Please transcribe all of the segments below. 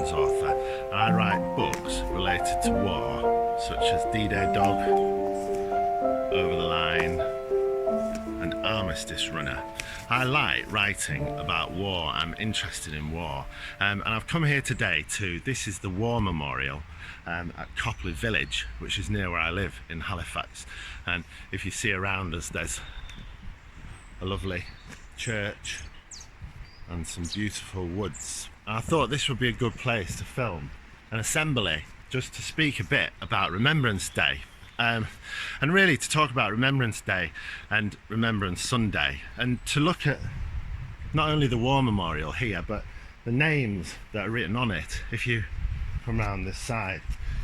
children's author, and I write books related to war, such as D-Day Dog, Over the Line, and Armistice Runner. I like writing about war. I'm interested in war, and I've come here today this is the War Memorial at Copley Village, which is near where I live in Halifax. And if you see around us, there's a lovely church and some beautiful woods. And I thought this would be a good place to film an assembly just to speak a bit about Remembrance Day. And really to talk about Remembrance Day and Remembrance Sunday, and to look at not only the War Memorial here, but the names that are written on it. If you come around this side,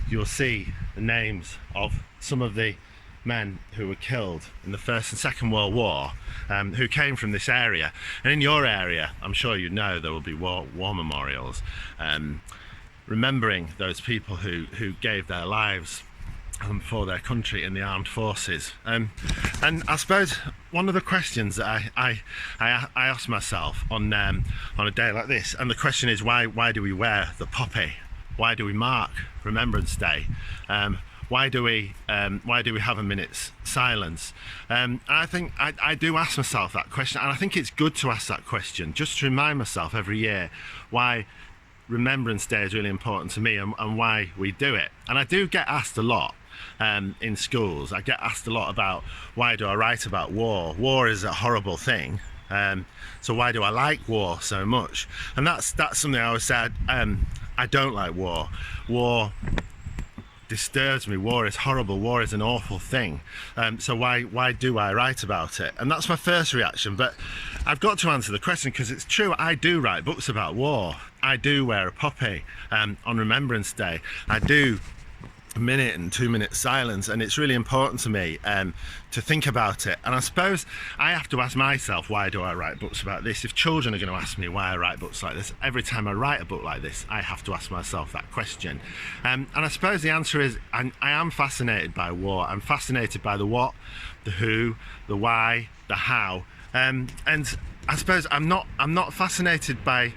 you'll see the names of some of the men who were killed in the First and Second World War, who came from this area. And in your area, I'm sure you know, there will be war memorials, remembering those people who gave their lives for their country in the armed forces. And I suppose one of the questions that I ask myself on a day like this, and the question is, why do we wear the poppy? Why do we mark Remembrance Day? Why do we have a minute's silence? And I think I do ask myself that question, and I think it's good to ask that question just to remind myself every year why Remembrance Day is really important to me, and why we do it. And I do get asked a lot in schools. I get asked a lot about, why do I write about war? War is a horrible thing, so why do I like war so much? And that's something I always said. I don't like war. War disturbs me. War is horrible. War is an awful thing. So why do I write about it? And that's my first reaction. But I've got to answer the question, because it's true. I do write books about war. I do wear a poppy on Remembrance Day. I do a minute and 2 minute silence, and it's really important to me to think about it. And I suppose I have to ask myself, why do I write books about this? If children are going to ask me why I write books like this, every time I write a book like this, I have to ask myself that question. And I suppose the answer is, I am fascinated by war. I'm fascinated by the what, the who, the why, the how, and I suppose I'm not fascinated by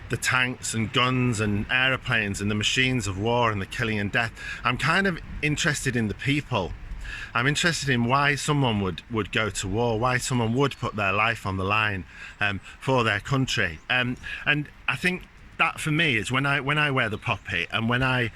the tanks and guns and aeroplanes and the machines of war and the killing and death. I'm kind of interested in the people. I'm interested in why someone would go to war, why someone would put their life on the line for their country. And I think that for me is when I wear the poppy, and when I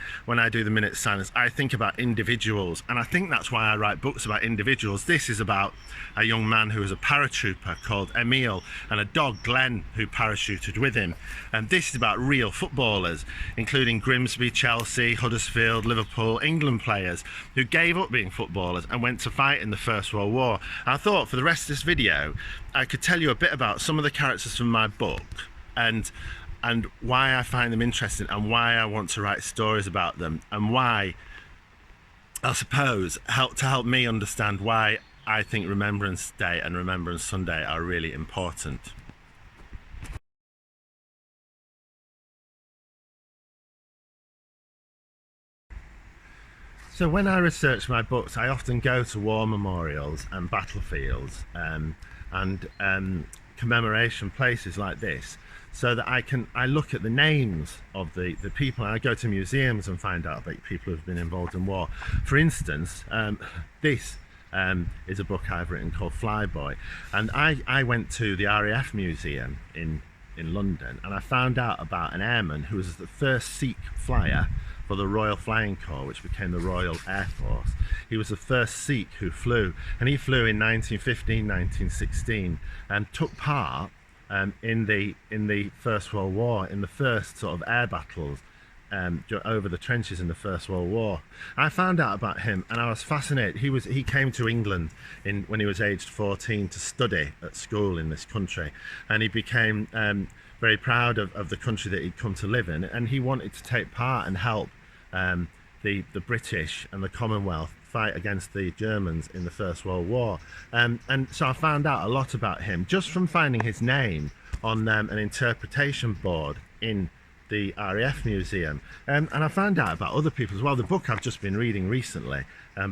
do the minute silence, I think about individuals. And I think that's why I write books about individuals. This is about a young man who was a paratrooper called Emil, and a dog, Glenn, who parachuted with him. And this is about real footballers, including Grimsby, Chelsea, Huddersfield, Liverpool, England players who gave up being footballers and went to fight in the First World War. And I thought for the rest of this video, I could tell you a bit about some of the characters from my book, and why I find them interesting, and why I want to write stories about them, and why, I suppose, help me understand why I think Remembrance Day and Remembrance Sunday are really important. So when I research my books, I often go to war memorials and battlefields and commemoration places like this, so that I look at the names of the people, and I go to museums and find out about people who've been involved in war. For instance, this is a book I've written called Flyboy, and I went to the RAF museum in London, and I found out about an airman who was the first Sikh flyer for the Royal Flying Corps, which became the Royal Air Force. He was the first Sikh who flew, and he flew in 1915, 1916, and took part in the First World War, in the first sort of air battles over the trenches in the First World War. I found out about him, and I was fascinated. He came to England when he was aged 14 to study at school in this country, and he became very proud of the country that he'd come to live in, and he wanted to take part and help the British and the Commonwealth fight against the Germans in the First World War. And so I found out a lot about him just from finding his name on an interpretation board in the RAF museum. And I found out about other people as well. The book I've just been reading recently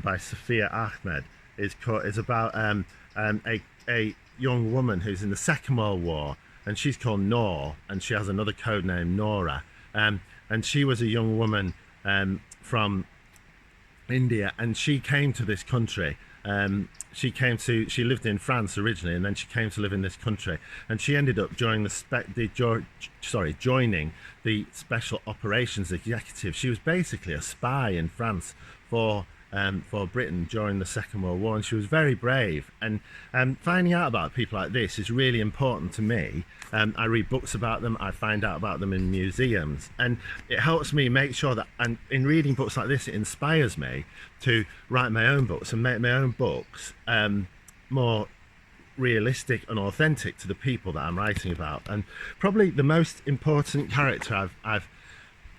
by Sophia Ahmed is about a young woman who's in the Second World War, and she's called Noor, and she has another code name, Nora. And she was a young woman from India, and she came to this country. She lived in France originally, and then she came to live in this country, and she ended up joining joining the Special Operations Executive. She was basically a spy in France for Britain during the Second World War, and she was very brave. And finding out about people like this is really important to me. I read books about them, I find out about them in museums, and it helps me make sure that, and in reading books like this, it inspires me to write my own books and make my own books more realistic and authentic to the people that I'm writing about. And probably the most important character I've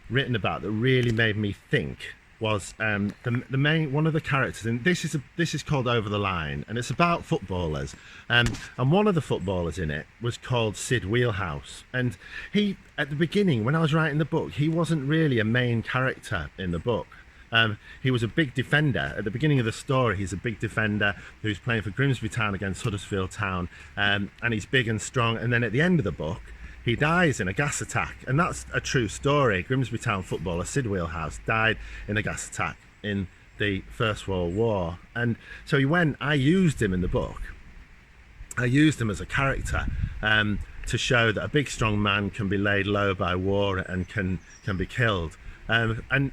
written about that really made me think was the main one of the characters, and this is called Over the Line, and it's about footballers, and one of the footballers in it was called Sid Wheelhouse. And he, at the beginning when I was writing the book, he wasn't really a main character in the book. He was a big defender. At the beginning of the story, he's a big defender who's playing for Grimsby Town against Huddersfield Town, and he's big and strong. And then at the end of the book, he dies in a gas attack, and that's a true story. Grimsby Town footballer Sid Wheelhouse died in a gas attack in the First World War. And so I used him in the book. I used him as a character to show that a big strong man can be laid low by war and can be killed. And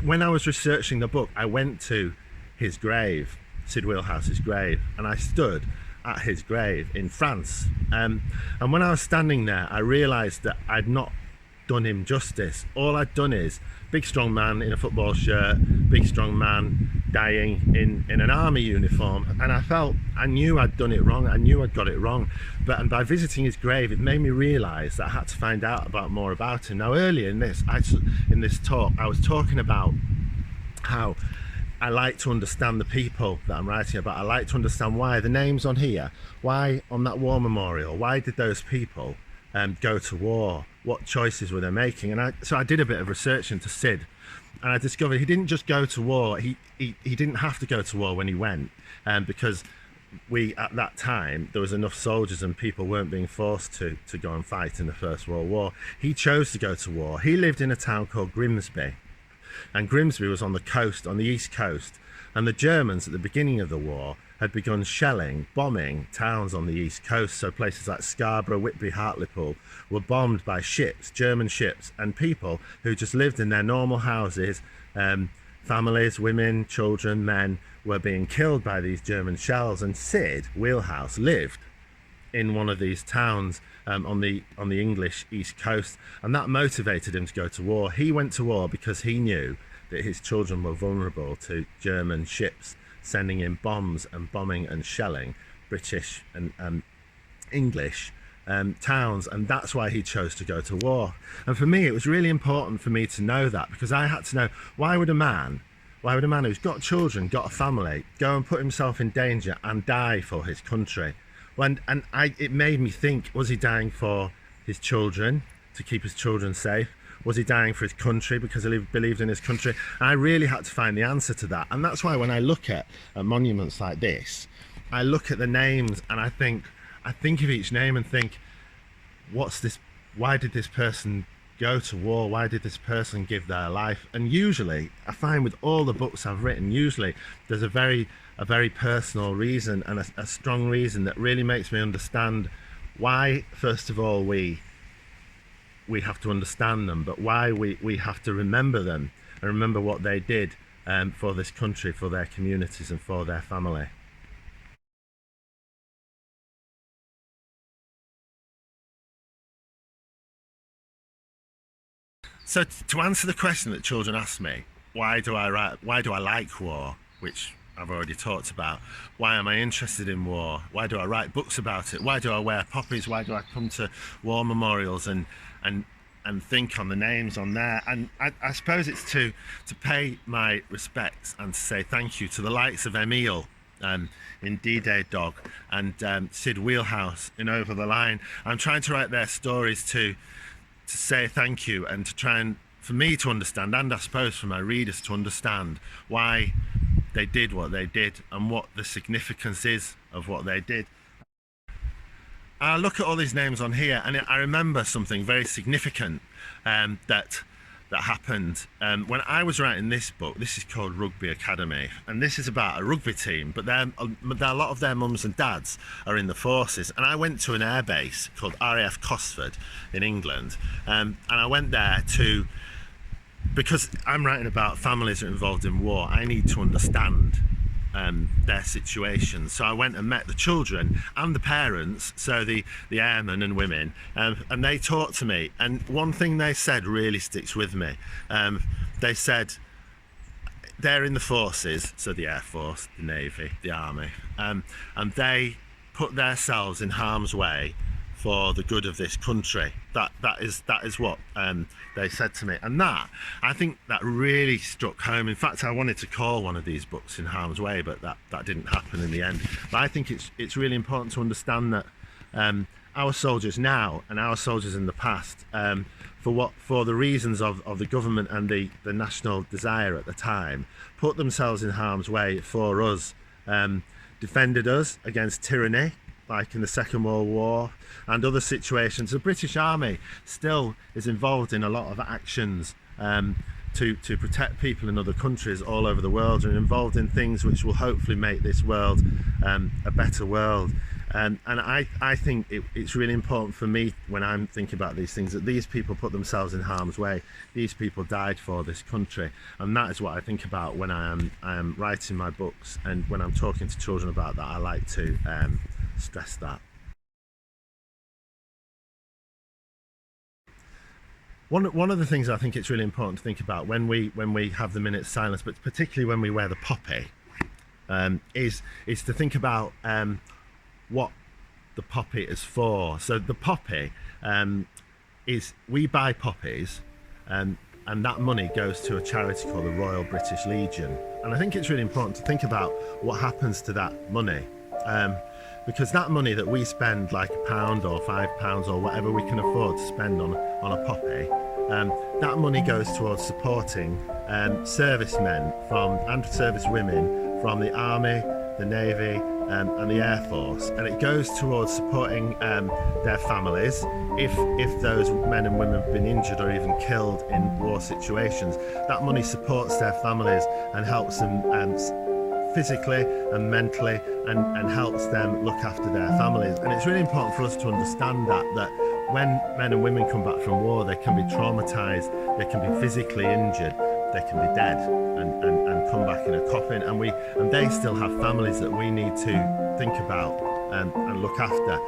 when I was researching the book, I went to his grave, Sid Wheelhouse's grave, and I stood at his grave in France. And when I was standing there, I realised that I'd not done him justice. All I'd done is big strong man in a football shirt, big strong man dying in an army uniform, and I knew I'd done it wrong. I knew I'd got it wrong. And by visiting his grave, it made me realise that I had to find out more about him. Now, earlier in this talk, I was talking about how I like to understand the people that I'm writing about. I like to understand why the names on here, why on that war memorial, why did those people go to war? What choices were they making? And so I did a bit of research into Sid, and I discovered he didn't just go to war. He didn't have to go to war when he went, because at that time there was enough soldiers and people weren't being forced to go and fight in the First World War. He chose to go to war. He lived in a town called Grimsby. And Grimsby was on the coast, on the east coast, and the Germans at the beginning of the war had begun shelling, bombing towns on the east coast. So places like Scarborough, Whitby, Hartlepool were bombed by ships, German ships, and people who just lived in their normal houses, families, women, children, men, were being killed by these German shells. And Sid Wheelhouse lived in one of these towns on the English east coast, and that motivated him to go to war. He went to war because he knew that his children were vulnerable to German ships sending in bombs and bombing and shelling British and English towns, and that's why he chose to go to war. And for me, it was really important for me to know that, because I had to know, why would a man who's got children, got a family, go and put himself in danger and die for his country? It made me think, was he dying for his children, to keep his children safe? Was he dying for his country because he believed in his country? And I really had to find the answer to that. And that's why when I look at monuments like this, I look at the names and I think of each name and think, what's this? Why did this person go to war? Why did this person give their life? And usually, I find with all the books I've written, usually there's a very personal reason and a strong reason that really makes me understand why, first of all, we have to understand them, but why we have to remember them and remember what they did for this country, for their communities and for their family. So to answer the question that children ask me, why do I like war, which I've already talked about. Why am I interested in war? Why do I write books about it? Why do I wear poppies? Why do I come to war memorials and think on the names on there? And I suppose it's to pay my respects and to say thank you to the likes of Emile in D-Day Dog and Sid Wheelhouse in Over the Line. I'm trying to write their stories to say thank you and to try and, for me to understand, and I suppose for my readers to understand why they did what they did and what the significance is of what they did. I look at all these names on here, and I remember something very significant that happened when I was writing this book. This is called Rugby Academy, and this is about a rugby team, but a lot of their mums and dads are in the forces. And I went to an airbase called RAF Cosford in England, and I went there because I'm writing about families that are involved in war. I need to understand their situation. So I went and met the children and the parents, so the airmen and women, and they talked to me. And one thing they said really sticks with me. They said they're in the forces, so the Air Force, the Navy, the Army, and they put themselves in harm's way for the good of this country. That is what they said to me, and I think that really struck home. In fact, I wanted to call one of these books In Harm's Way, but that didn't happen in the end. But I think it's really important to understand that our soldiers now and our soldiers in the past, for the reasons of the government and the national desire at the time, put themselves in harm's way for us, defended us against tyranny, like in the Second World War and other situations. The British Army still is involved in a lot of actions to protect people in other countries all over the world, and involved in things which will hopefully make this world a better world. And I think it's really important for me, when I'm thinking about these things, that these people put themselves in harm's way. These people died for this country, and that is what I think about when I am writing my books, and when I'm talking to children about that. I like to stress that. One of the things I think it's really important to think about when we have the minute's silence, but particularly when we wear the poppy, is to think about what the poppy is for. So the poppy is, we buy poppies, and that money goes to a charity called the Royal British Legion. And I think it's really important to think about what happens to that money. Because that money that we spend, like £1 or £5 or whatever we can afford to spend on a poppy, that money goes towards supporting servicemen and servicewomen from the Army, the Navy, and the Air Force, and it goes towards supporting their families if those men and women have been injured or even killed in war situations. That money supports their families and helps them physically and mentally, and helps them look after their families. And it's really important for us to understand that when men and women come back from war, they can be traumatized, they can be physically injured, they can be dead and come back in a coffin, and they still have families that we need to think about and look after.